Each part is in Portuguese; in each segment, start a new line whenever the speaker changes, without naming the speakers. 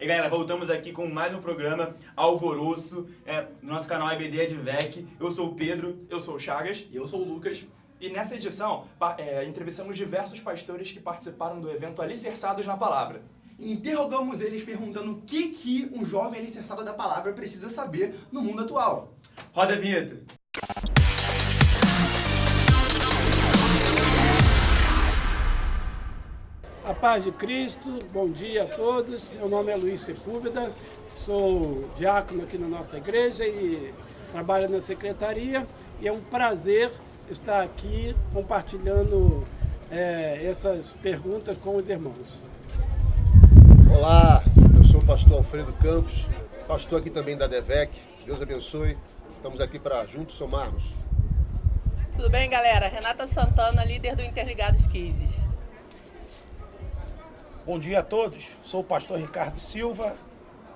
E galera, voltamos aqui com mais um programa Alvoroço, no nosso canal EBD Advec. Eu sou o Pedro.
Eu sou o Chagas.
E eu sou o Lucas.
E nessa edição, entrevistamos diversos pastores que participaram do evento Alicerçados na Palavra.
Interrogamos eles perguntando o que um jovem alicerçado da palavra precisa saber no mundo atual.
Roda a vinheta.
A paz de Cristo, bom dia a todos. Meu nome é Luiz Sepúlveda, sou diácono aqui na nossa igreja e trabalho na secretaria. E é um prazer estar aqui compartilhando essas perguntas com os irmãos.
Olá, eu sou o pastor Alfredo Campos, pastor aqui também da ADVEC. Deus abençoe. Estamos aqui para juntos somarmos.
Tudo bem, galera? Renata Santana, líder do Interligados Kids.
Bom dia a todos, sou o pastor Ricardo Silva,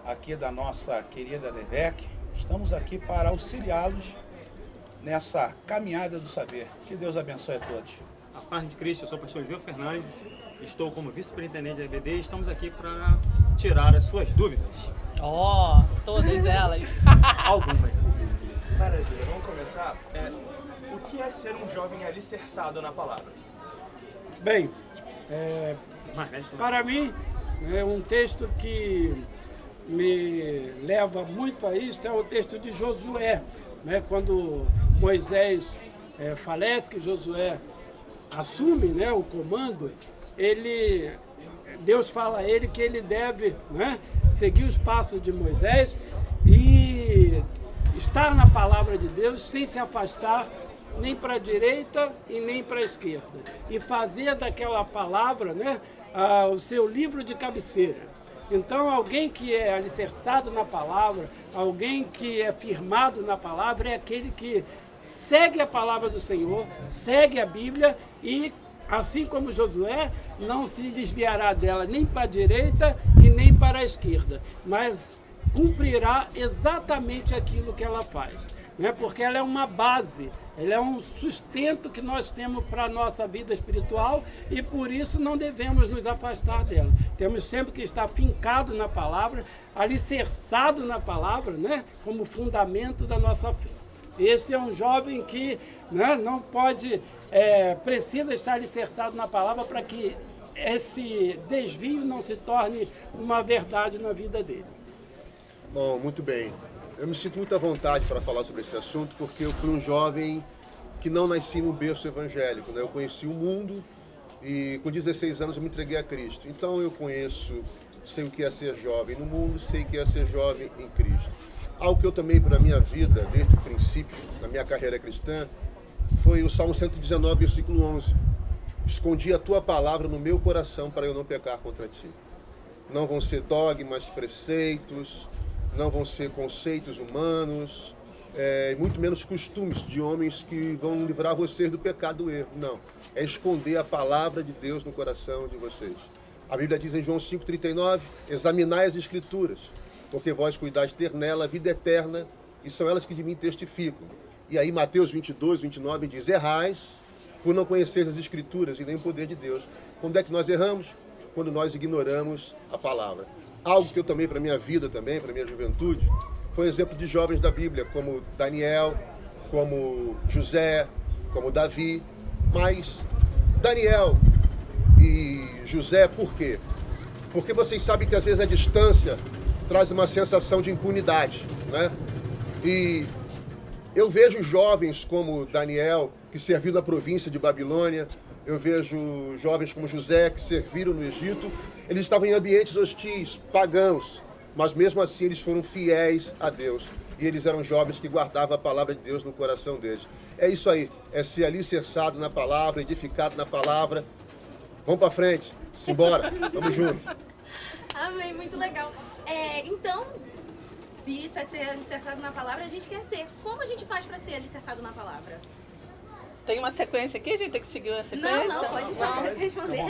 aqui da nossa querida ADVEC. Estamos aqui para auxiliá-los nessa caminhada do saber. Que Deus abençoe a todos.
A paz de Cristo, eu sou o pastor Zil Fernandes, estou como vice-superintendente da EBD e estamos aqui para tirar as suas dúvidas.
Todas elas.
Algumas.
Maravilha, vamos começar. O que é ser um jovem alicerçado na palavra?
Bem, para mim, um texto que me leva muito a isso é o texto de Josué, né? Quando Moisés falece, que Josué assume, né, o comando, Deus fala a ele que ele deve, né, seguir os passos de Moisés e estar na palavra de Deus sem se afastar nem para a direita e nem para a esquerda, e fazer daquela palavra, né, o seu livro de cabeceira. Então, alguém que é alicerçado na palavra, alguém que é firmado na palavra, é aquele que segue a palavra do Senhor, segue a Bíblia e, assim como Josué, não se desviará dela nem para a direita e nem para a esquerda, mas cumprirá exatamente aquilo que ela faz, né? Porque ela é uma base, ela é um sustento que nós temos para a nossa vida espiritual e por isso não devemos nos afastar dela. Temos sempre que estar fincado na palavra, alicerçado na palavra, né? Como fundamento da nossa fé. Esse é um jovem que, né, não pode, precisa estar alicerçado na palavra para que esse desvio não se torne uma verdade na vida dele.
Bom, muito bem. Eu me sinto muito à vontade para falar sobre esse assunto porque eu fui um jovem que não nasci no berço evangélico, né? Eu conheci o mundo e com 16 anos eu me entreguei a Cristo. Então eu sei o que é ser jovem no mundo, sei o que é ser jovem em Cristo. Algo que eu tomei para a minha vida, desde o princípio, na minha carreira cristã, foi o Salmo 119, versículo 11. Escondi a tua palavra no meu coração para eu não pecar contra ti. Não vão ser dogmas, preceitos, não vão ser conceitos humanos, muito menos costumes de homens que vão livrar vocês do pecado do erro. Não, é esconder a palavra de Deus no coração de vocês. A Bíblia diz em João 5,39, examinai as Escrituras, porque vós cuidais ter nela a vida eterna, e são elas que de mim testificam. E aí Mateus 22, 29 diz, errais por não conhecer as Escrituras e nem o poder de Deus. Quando é que nós erramos? Quando nós ignoramos a palavra. Algo que eu tomei para a minha vida também, para a minha juventude, foi um exemplo de jovens da Bíblia, como Daniel, como José, como Davi. Mas Daniel e José, por quê? Porque vocês sabem que às vezes a distância traz uma sensação de impunidade, né? E eu vejo jovens como Daniel, que serviu na província de Babilônia, eu vejo jovens como José, que serviram no Egito. Eles estavam em ambientes hostis, pagãos, mas mesmo assim eles foram fiéis a Deus. E eles eram jovens que guardavam a palavra de Deus no coração deles. É isso aí, é ser alicerçado na palavra, edificado na palavra. Vamos para frente, simbora, vamos junto.
Amém, muito legal. Então, se isso é ser alicerçado na palavra, a gente quer ser. Como a gente faz para ser alicerçado na palavra?
Tem uma sequência aqui, a gente tem que seguir uma sequência?
Não, pode responder.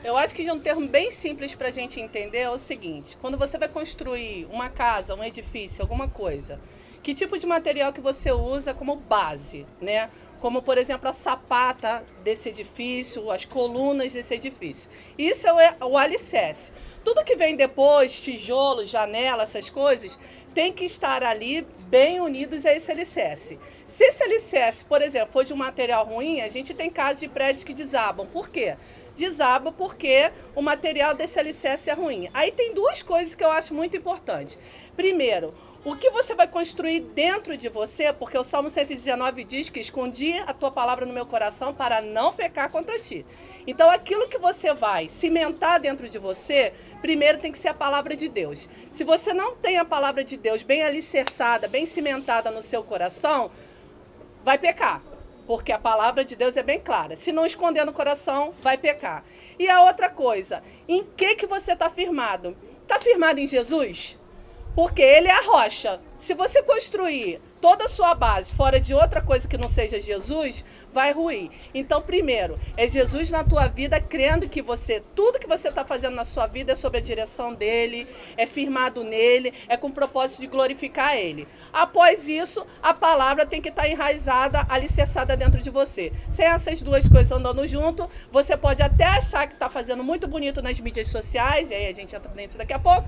Eu acho que de um termo bem simples para a gente entender é o seguinte, quando você vai construir uma casa, um edifício, alguma coisa, que tipo de material que você usa como base, né? como, por exemplo, a sapata desse edifício, as colunas desse edifício. Isso é o alicerce. Tudo que vem depois, tijolo, janela, essas coisas, tem que estar ali bem unidos a esse alicerce. Se esse alicerce, por exemplo, for de um material ruim, a gente tem casos de prédios que desabam. Por quê? Desaba porque o material desse alicerce é ruim. Aí tem duas coisas que eu acho muito importantes. Primeiro, o que você vai construir dentro de você, porque o Salmo 119 diz que escondi a tua palavra no meu coração para não pecar contra ti. Então, aquilo que você vai cimentar dentro de você, primeiro tem que ser a palavra de Deus. Se você não tem a palavra de Deus bem alicerçada, bem cimentada no seu coração, vai pecar. Porque a palavra de Deus é bem clara. Se não esconder no coração, vai pecar. E a outra coisa, em que você está firmado? Está firmado em Jesus? Porque ele é a rocha. Se você construir toda a sua base fora de outra coisa que não seja Jesus, vai ruir. Então, primeiro, é Jesus na tua vida, crendo que tudo que você está fazendo na sua vida é sob a direção dele, é firmado nele, é com o propósito de glorificar ele. Após isso, a palavra tem que estar enraizada, alicerçada dentro de você. Sem essas duas coisas andando junto, você pode até achar que está fazendo muito bonito nas mídias sociais, e aí a gente entra nisso daqui a pouco,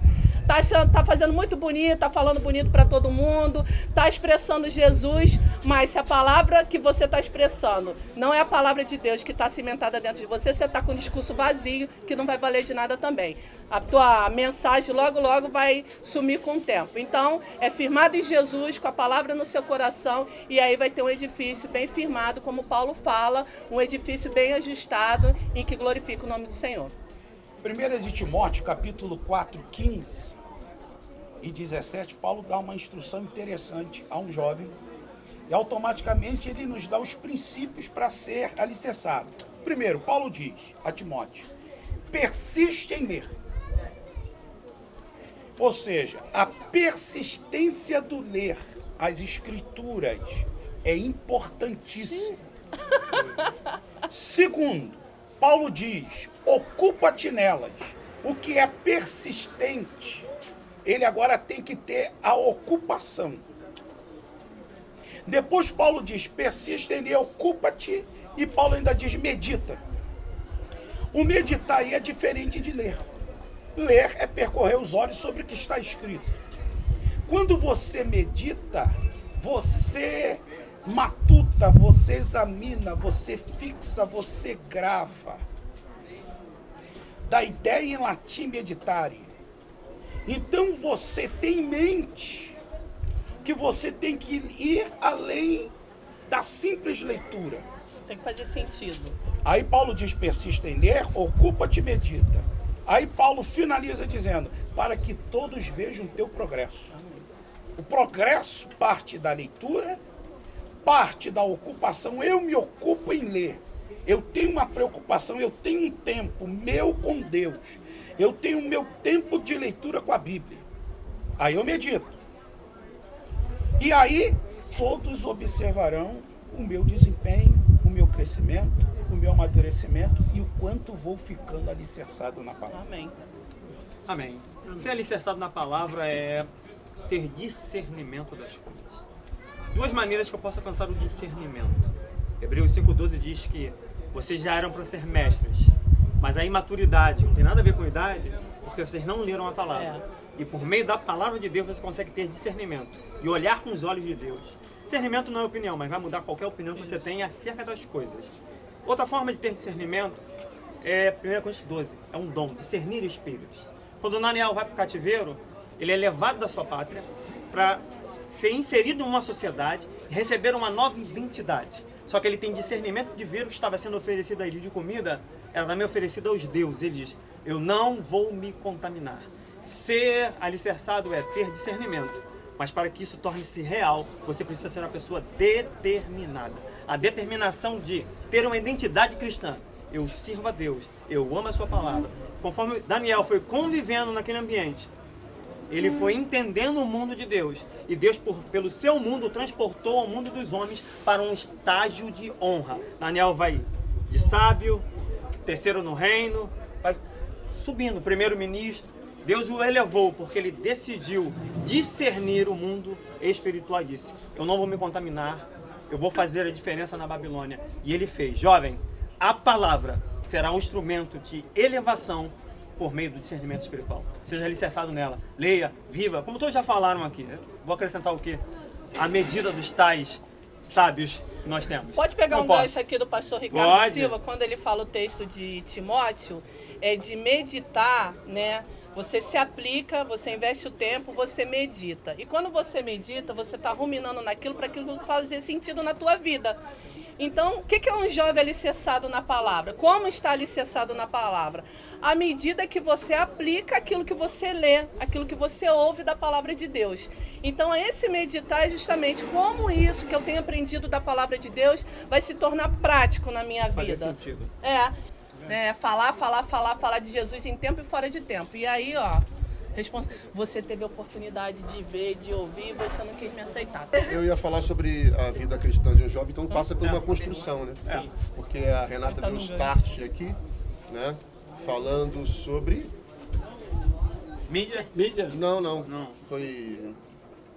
tá fazendo muito bonito, tá falando bonito para todo mundo, tá expressando Jesus, mas se a palavra que você está expressando não é a palavra de Deus que está cimentada dentro de você, você está com um discurso vazio que não vai valer de nada também. A tua mensagem logo, logo vai sumir com o tempo. Então, é firmado em Jesus, com a palavra no seu coração, e aí vai ter um edifício bem firmado, como Paulo fala, um edifício bem ajustado, em que glorifica o nome do Senhor.
1 Timóteo, capítulo 4, 15 e 17, Paulo dá uma instrução interessante a um jovem e automaticamente ele nos dá os princípios para ser alicerçado. Primeiro, Paulo diz a Timóteo, persiste em ler. Ou seja, a persistência do ler as escrituras é importantíssima. Segundo, Paulo diz, ocupa-te nelas. O que é persistente, ele agora tem que ter a ocupação. Depois Paulo diz, persiste em ler, ocupa-te, e Paulo ainda diz, medita. O meditar aí é diferente de ler. Ler é percorrer os olhos sobre o que está escrito. Quando você medita, você matuta, você examina, você fixa, você grava. Da ideia em latim meditare. Então você tem em mente que você tem que ir além da simples leitura.
Tem que fazer sentido.
Aí Paulo diz, persiste em ler, ocupa-te e medita. Aí Paulo finaliza dizendo, para que todos vejam o teu progresso. O progresso parte da leitura, parte da ocupação. Eu me ocupo em ler. Eu tenho uma preocupação, eu tenho um tempo meu com Deus. Eu tenho o meu tempo de leitura com a Bíblia. Aí eu medito. E aí todos observarão o meu desempenho, o meu crescimento, o meu amadurecimento e o quanto vou ficando alicerçado na palavra.
Amém.
Amém. Ser alicerçado na palavra é ter discernimento das coisas. Duas maneiras que eu posso alcançar o discernimento. Hebreus 5,12 diz que vocês já eram para ser mestres, mas a imaturidade não tem nada a ver com idade, porque vocês não leram a palavra. E por meio da palavra de Deus você consegue ter discernimento e olhar com os olhos de Deus. Discernimento não é opinião, mas vai mudar qualquer opinião que você tenha acerca das coisas. Outra forma de ter discernimento é 1 Coríntios 12, é um dom, discernir espíritos. Quando o Daniel vai para o cativeiro, ele é levado da sua pátria para ser inserido em uma sociedade e receber uma nova identidade. Só que ele tem discernimento de ver o que estava sendo oferecido a ele de comida, era também oferecido aos deuses. Ele diz, eu não vou me contaminar. Ser alicerçado é ter discernimento. Mas para que isso torne-se real, você precisa ser uma pessoa determinada. A determinação de ter uma identidade cristã. Eu sirvo a Deus, eu amo a sua palavra. Conforme Daniel foi convivendo naquele ambiente, ele foi entendendo o mundo de Deus. E Deus, pelo seu mundo, transportou ao mundo dos homens para um estágio de honra. Daniel vai de sábio, terceiro no reino, vai subindo, primeiro-ministro. Deus o elevou porque ele decidiu discernir o mundo espiritual e disse, eu não vou me contaminar, eu vou fazer a diferença na Babilônia. E ele fez. Jovem, a palavra será um instrumento de elevação por meio do discernimento espiritual. Seja alicerçado nela. Leia, viva. Como todos já falaram aqui. Eu vou acrescentar o quê? A medida dos tais sábios que nós temos.
Pode pegar
Não
um
posso.
gancho aqui do pastor Ricardo
Pode.
Silva, quando ele fala o texto de Timóteo, é de meditar, né? Você se aplica, você investe o tempo, você medita. E quando você medita, você está ruminando naquilo para aquilo fazer sentido na tua vida. Então, o que é um jovem alicerçado na palavra? Como está alicerçado na palavra? À medida que você aplica aquilo que você lê, aquilo que você ouve da palavra de Deus. Então, esse meditar é justamente como isso que eu tenho aprendido da palavra de Deus vai se tornar prático na minha vida.
Fazer sentido.
Falar de Jesus em tempo e fora de tempo. E aí, ó, você teve a oportunidade de ver, de ouvir, e você não quis me aceitar.
Eu ia falar sobre a vida cristã de um jovem, então passa por uma construção, né?
Sim.
Porque a Renata deu um start aqui, né? Falando sobre...
Mídia?
Não. Foi...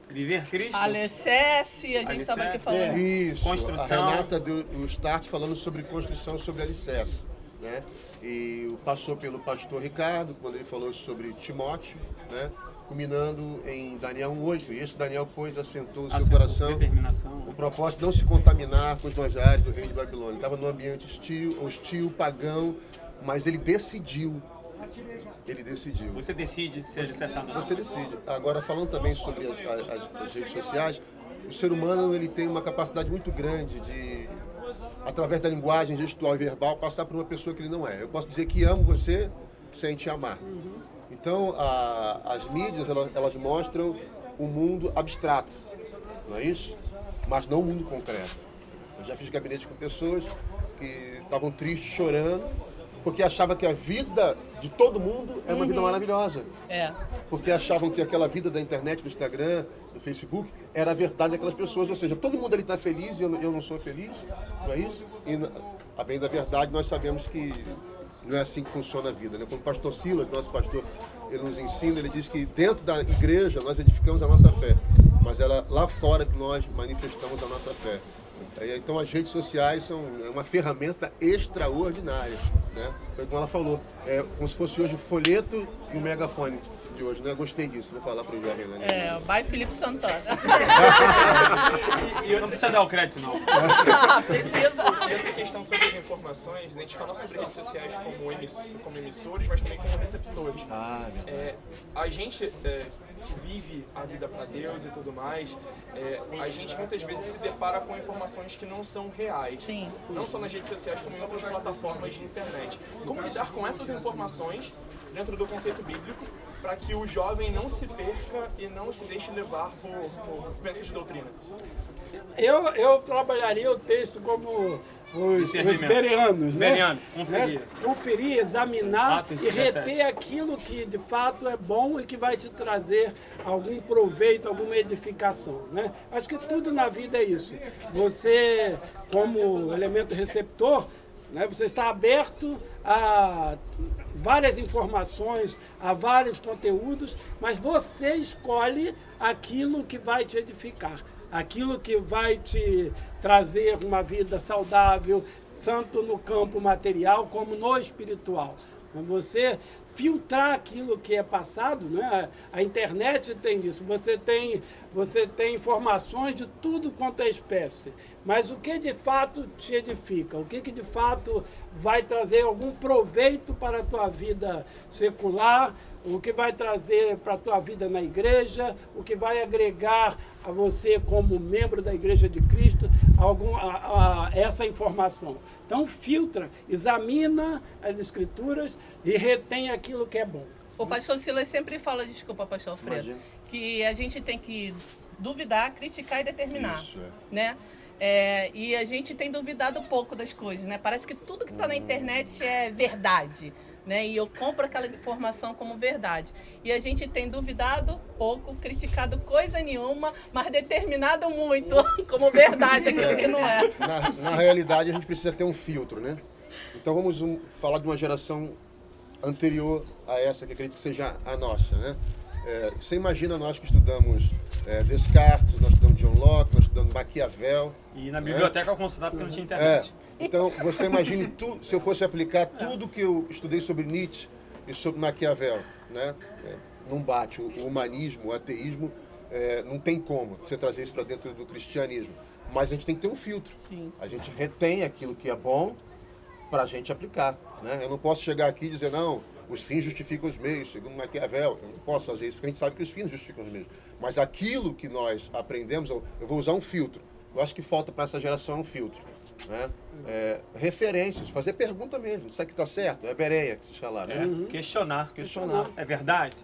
Viver Cristo?
Alicerce, a gente estava aqui falando.
Isso.
Construção.
A Renata deu o start falando sobre construção, sobre alicerce, né? E passou pelo pastor Ricardo, quando ele falou sobre Timóteo, né? Culminando em Daniel 1:8. E esse Daniel, pois, assentou o seu coração
determinação.
o propósito de não se contaminar com os manjares do reino de Babilônia. Ele estava num ambiente hostil, pagão, mas ele decidiu.
Você decide ser alicerçado.
Você decide. Agora, falando também sobre as redes sociais, o ser humano ele tem uma capacidade muito grande de, através da linguagem gestual e verbal, passar por uma pessoa que ele não é. Eu posso dizer que amo você sem te amar. Então, as mídias, elas mostram um mundo abstrato, não é isso? Mas não um mundo concreto. Eu já fiz gabinete com pessoas que estavam tristes, chorando, porque achavam que a vida de todo mundo é uma vida maravilhosa. Porque achavam que aquela vida da internet, do Instagram, do Facebook, era a verdade daquelas pessoas. Ou seja, todo mundo ali está feliz e eu não sou feliz, não é isso? E, a bem da verdade, nós sabemos que não é assim que funciona a vida, né? Como o pastor Silas, nosso pastor, ele nos ensina, ele diz que dentro da igreja nós edificamos a nossa fé, mas é lá fora que nós manifestamos a nossa fé. Então as redes sociais são uma ferramenta extraordinária, né? Foi como ela falou, como se fosse hoje o folheto e o megafone de hoje, né? Eu gostei disso, vou falar para o jovem, né?
Vai Felipe Santana.
E eu não preciso dar o crédito, não.
Precisa.
E outra questão sobre as informações, a gente fala sobre redes sociais como emissores, mas também como receptores. A gente que vive a vida para Deus e tudo mais, a gente muitas vezes se depara com informações que não são reais.
Sim.
Não só nas redes sociais, como em outras plataformas de internet. Como lidar com essas informações dentro do conceito bíblico para que o jovem não se perca e não se deixe levar por ventos de doutrina?
Eu trabalharia o texto como os bereanos, né?
Bereanos, conferir.
Conferir, examinar
Atos
e
17.
reter aquilo que de fato é bom e que vai te trazer algum proveito, alguma edificação, né? Acho que tudo na vida é isso. Você, como elemento receptor, né, você está aberto a várias informações, a vários conteúdos, mas você escolhe aquilo que vai te edificar, aquilo que vai te trazer uma vida saudável, tanto no campo material como no espiritual. Você filtrar aquilo que é passado, né? A internet tem isso, você tem informações de tudo quanto é espécie, mas o que de fato te edifica, o que de fato vai trazer algum proveito para a tua vida secular, o que vai trazer para a tua vida na igreja, o que vai agregar a você como membro da Igreja de Cristo essa informação. Então filtra, examina as Escrituras e retém aquilo que é bom.
O pastor Silas sempre fala, desculpa, pastor Alfredo, que a gente tem que duvidar, criticar e determinar, né? E a gente tem duvidado pouco das coisas, né? Parece que tudo que está na internet é verdade, né? E eu compro aquela informação como verdade. E a gente tem duvidado pouco, criticado coisa nenhuma, mas determinado muito como verdade aquilo que não é.
Na realidade, a gente precisa ter um filtro, né? Então vamos falar de uma geração anterior a essa, que acredito que seja a nossa, né? Você imagina nós que estudamos Descartes, nós estudamos John Locke, nós estudamos Maquiavel.
E na biblioteca eu consultava porque não tinha internet.
Então, você imagine se eu fosse aplicar tudo que eu estudei sobre Nietzsche e sobre Maquiavel, né? Não bate. O humanismo, o ateísmo, não tem como você trazer isso para dentro do cristianismo. Mas a gente tem que ter um filtro.
Sim.
A gente retém aquilo que é bom para a gente aplicar, né? Eu não posso chegar aqui e dizer, não, os fins justificam os meios, segundo Maquiavel. Eu não posso fazer isso, porque a gente sabe que os fins justificam os meios. Mas aquilo que nós aprendemos, eu vou usar um filtro. Eu acho que falta para essa geração um filtro, né? Referências, fazer pergunta mesmo. Isso aqui está certo? É Bereia que se fala, né?
Questionar.
Questionar.
É verdade?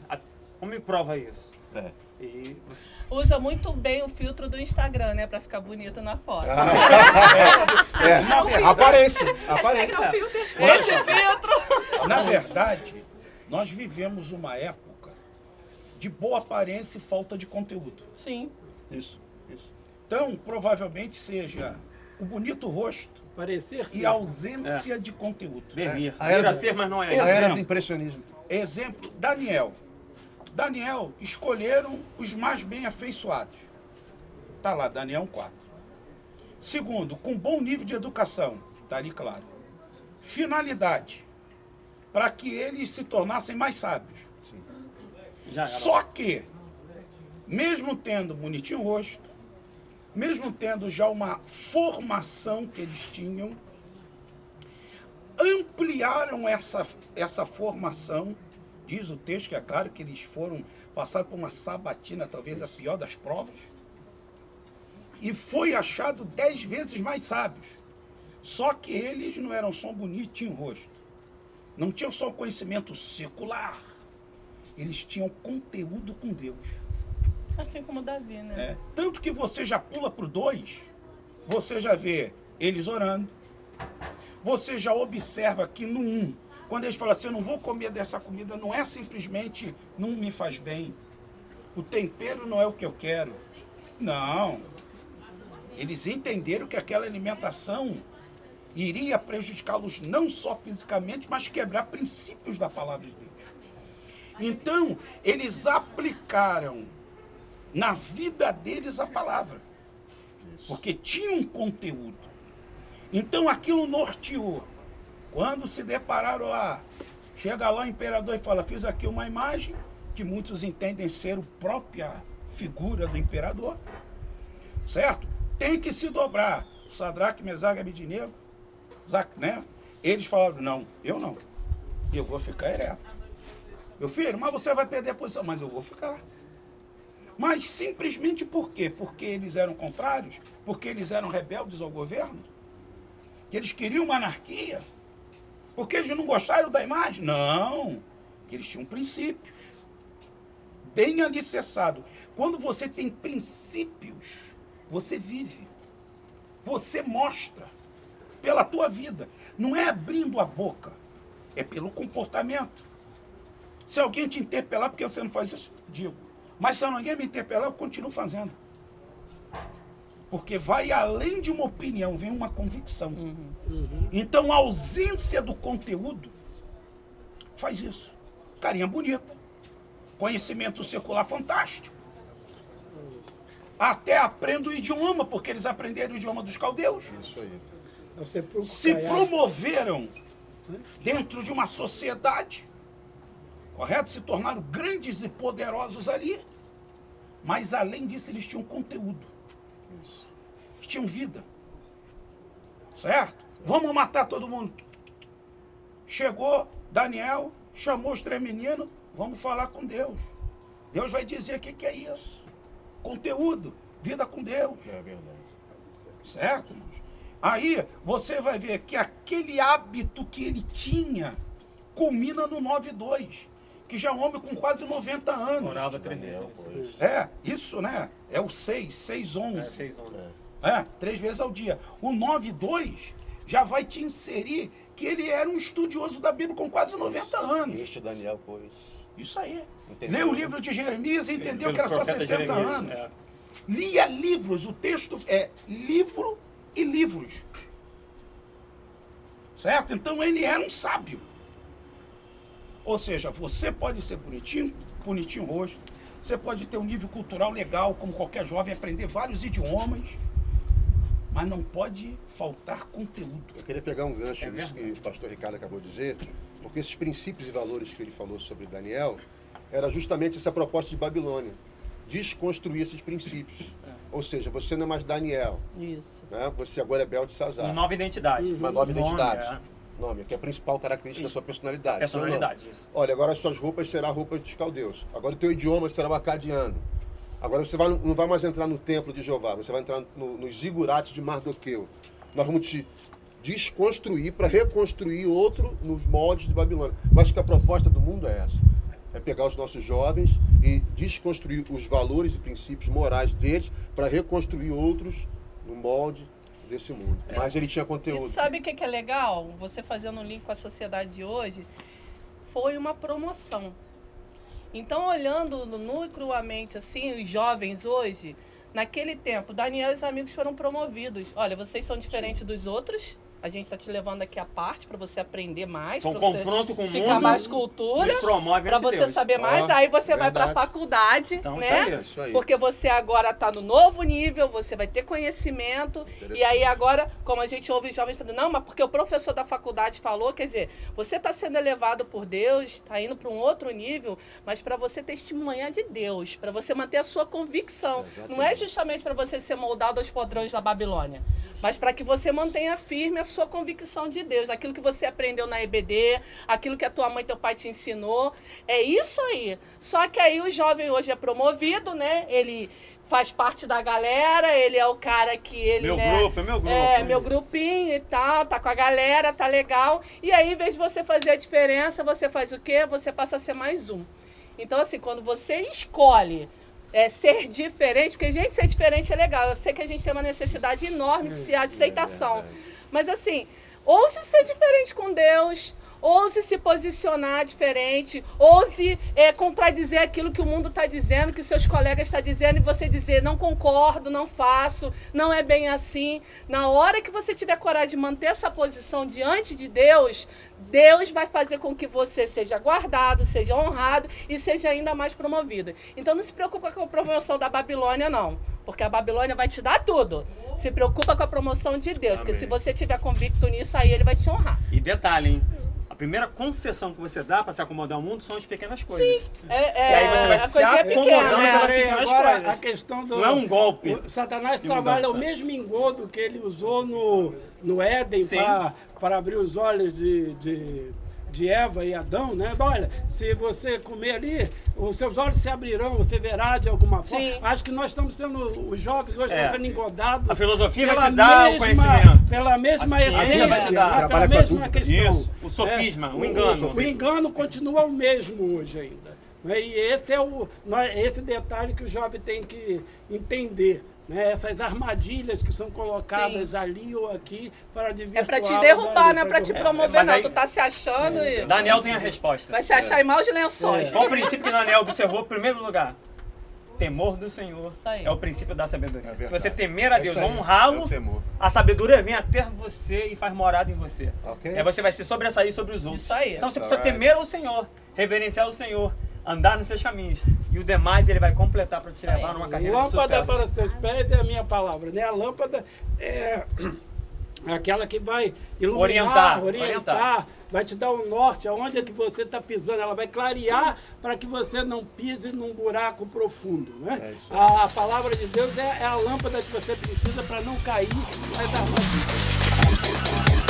Como me prova isso? E você...
Usa muito bem o filtro do Instagram, né? Pra ficar bonito na foto.
Aparência.
Esse filtro.
Na verdade, nós vivemos uma época de boa aparência e falta de conteúdo.
Sim.
Isso.
Então, provavelmente seja o bonito rosto
Parecer
e a ausência de conteúdo.
Devia.
A era
Era ser, mas não é.
A era do impressionismo.
Exemplo, Daniel, escolheram os mais bem afeiçoados. Está lá, Daniel 4. Segundo, com bom nível de educação. Está ali claro. Finalidade, para que eles se tornassem mais sábios.
Já era.
Só que, mesmo tendo bonitinho o rosto, mesmo tendo já uma formação que eles tinham, ampliaram essa formação. Diz o texto que é claro que eles foram passar por uma sabatina, talvez a pior das provas, e foi achado 10 vezes mais sábios. Só que eles não eram só bonitinho o rosto, não tinham só conhecimento secular, eles tinham conteúdo com Deus.
Assim como Davi, né?
Tanto que você já pula para o 2, você já vê eles orando, você já observa que no 1, quando eles falam assim, eu não vou comer dessa comida, não é simplesmente não me faz bem, o tempero não é o que eu quero. Não. Eles entenderam que aquela alimentação iria prejudicá-los não só fisicamente, mas quebrar princípios da palavra de Deus. Então, eles aplicaram na vida deles a palavra, porque tinha um conteúdo. Então, aquilo norteou. Quando se depararam lá, chega lá o imperador e fala, fiz aqui uma imagem, que muitos entendem ser a própria figura do imperador, certo? Tem que se dobrar. Sadraque, Mesaque e Abednego, né? Eles falaram, não, eu vou ficar ereto. Meu filho, mas você vai perder a posição, mas eu vou ficar. Mas simplesmente por quê? Porque eles eram contrários? Porque eles eram rebeldes ao governo? Que eles queriam uma anarquia? Porque eles não gostaram da imagem? Não, que eles tinham princípios. Bem alicerçado. Quando você tem princípios, você vive. Você mostra pela tua vida. Não é abrindo a boca, é pelo comportamento. Se alguém te interpelar porque você não faz isso, digo. Mas se ninguém me interpelar, eu continuo fazendo. Porque vai além de uma opinião, vem uma convicção. Então, a ausência do conteúdo faz isso. Carinha bonita. Conhecimento secular fantástico. Até aprendo o idioma, porque eles aprenderam o idioma dos caldeus.
Isso aí.
Se promoveram dentro de uma sociedade, correto? Se tornaram grandes e poderosos ali. Mas, além disso, eles tinham conteúdo. Eles tinham vida. Certo? Vamos matar todo mundo. Chegou Daniel, chamou os 3 meninos, vamos falar com Deus. Deus vai dizer o que é isso. Conteúdo, vida com Deus.
É verdade.
Certo, irmãos? Aí você vai ver que aquele hábito que ele tinha culmina no 9:2, que já é um homem com quase 90 anos.
Orava 3 vezes.
Isso, né? É o 6:11.
6:11.
3 vezes ao dia. O 9:2 já vai te inserir que ele era um estudioso da Bíblia com quase 90 anos.
Este Daniel, pois.
Isso aí.
Entendeu?
Leu o livro de Jeremias e entendeu
Pelo
que era só
profeta
70
Jeremias,
anos. Lia livros, o texto é livro e livros. Certo? Então ele era um sábio. Ou seja, você pode ser bonitinho, bonitinho o rosto. Você pode ter um nível cultural legal, como qualquer jovem, aprender vários idiomas, mas não pode faltar conteúdo.
Eu queria pegar um gancho nisso que o pastor Ricardo acabou de dizer, porque esses princípios e valores que ele falou sobre Daniel, era justamente essa proposta de Babilônia, desconstruir esses princípios. Ou seja, você não é mais Daniel.
Isso.
Né? Você agora é Beltesazar.
Uma nova identidade.
Uma nova identidade.
Nome,
Nome, que é a principal característica da sua personalidade.
Personalidade, isso.
Olha, agora as suas roupas serão a roupa dos caldeus. Agora o teu idioma será o acadiano. Agora você não vai mais entrar no templo de Jeová, você vai entrar nos zigurates de Mardoqueu. Nós vamos te desconstruir para reconstruir outro nos moldes de Babilônia. Mas que a proposta do mundo é essa. É pegar os nossos jovens e desconstruir os valores e princípios morais deles para reconstruir outros no molde desse mundo. Mas ele tinha conteúdo.
E sabe o que é legal? Você fazendo um link com a sociedade de hoje, foi uma promoção. Então, olhando nu e cruamente, assim, os jovens hoje, naquele tempo, Daniel e os amigos foram promovidos. Olha, vocês são diferentes dos outros. A gente está te levando aqui à parte para você aprender mais.
Então, confronto com o mundo.
Ficar mais cultura. Para você saber mais. Aí você vai para a faculdade,
então,
né?
Isso aí.
Porque você agora está no novo nível, você vai ter conhecimento. E aí agora, como a gente ouve os jovens falando, não, mas porque o professor da faculdade falou, quer dizer, você está sendo elevado por Deus, está indo para um outro nível, mas para você testemunhar de Deus, para você manter a sua convicção.
Exatamente.
Não é justamente para você ser moldado aos padrões da Babilônia, mas para que você mantenha firme a sua convicção de Deus, aquilo que você aprendeu na EBD, aquilo que a tua mãe e teu pai te ensinou, é isso aí. Só que aí o jovem hoje é promovido, né? Ele faz parte da galera, ele é o cara que ele,
meu
né?
grupo, é meu grupo.
É, meu grupinho e tal, tá com a galera, tá legal. E aí, em vez de você fazer a diferença, você faz o quê? Você passa a ser mais um. Então, assim, quando você escolhe ser diferente, porque, gente, ser diferente é legal. Eu sei que a gente tem uma necessidade enorme de aceitação. Mas, assim, ouse ser diferente com Deus, ouse se posicionar diferente, ouse contradizer aquilo que o mundo está dizendo, que os seus colegas estão dizendo, e você dizer, não concordo, não faço, não é bem assim. Na hora que você tiver coragem de manter essa posição diante de Deus, Deus vai fazer com que você seja guardado, seja honrado e seja ainda mais promovido. Então não se preocupa com a promoção da Babilônia, não. Porque a Babilônia vai te dar tudo. Se preocupa com a promoção de Deus. Porque se você tiver convicto nisso, aí ele vai te honrar.
E detalhe, hein? A primeira concessão que você dá para se acomodar ao mundo são as pequenas coisas.
Sim.
E aí você vai se acomodando pelas pequenas coisas.
A questão do,
não é um golpe.
Satanás trabalha o mesmo engodo que ele usou no Éden para abrir os olhos de Eva e Adão, né? Olha, se você comer ali, os seus olhos se abrirão, você verá de alguma forma.
Sim.
Acho que nós estamos sendo, os jovens hoje estão sendo engodados.
A filosofia vai te dar o conhecimento.
Pela mesma
essência vai te dar.
Pela mesma questão.
Isso, o sofisma, o engano.
O engano continua o mesmo hoje ainda. E esse é esse detalhe que o jovem tem que entender. Né, essas armadilhas que são colocadas ali ou aqui para desvirtuar.
É para te derrubar, não é para te promover, não. Tu tá se achando e...
Daniel tem a resposta.
Vai se achar em maus lençóis.
Qual o princípio que Daniel observou em primeiro lugar? Temor do Senhor é o princípio da sabedoria. Se você temer a Deus, honrá-lo, a sabedoria vem até você e faz morada em você. Aí você vai se sobressair sobre os outros.
Isso aí.
Então você precisa temer ao Senhor, reverenciar o Senhor, andar nos seus caminhos. E o demais ele vai completar para te levar numa carreira de sucesso.
Lâmpada para seus pés é a minha palavra, né? A lâmpada é aquela que vai iluminar, orientar, vai te dar o norte, aonde é que você está pisando. Ela vai clarear para que você não pise num buraco profundo, né? A palavra de Deus é a lâmpada que você precisa para não cair nas armadilhas.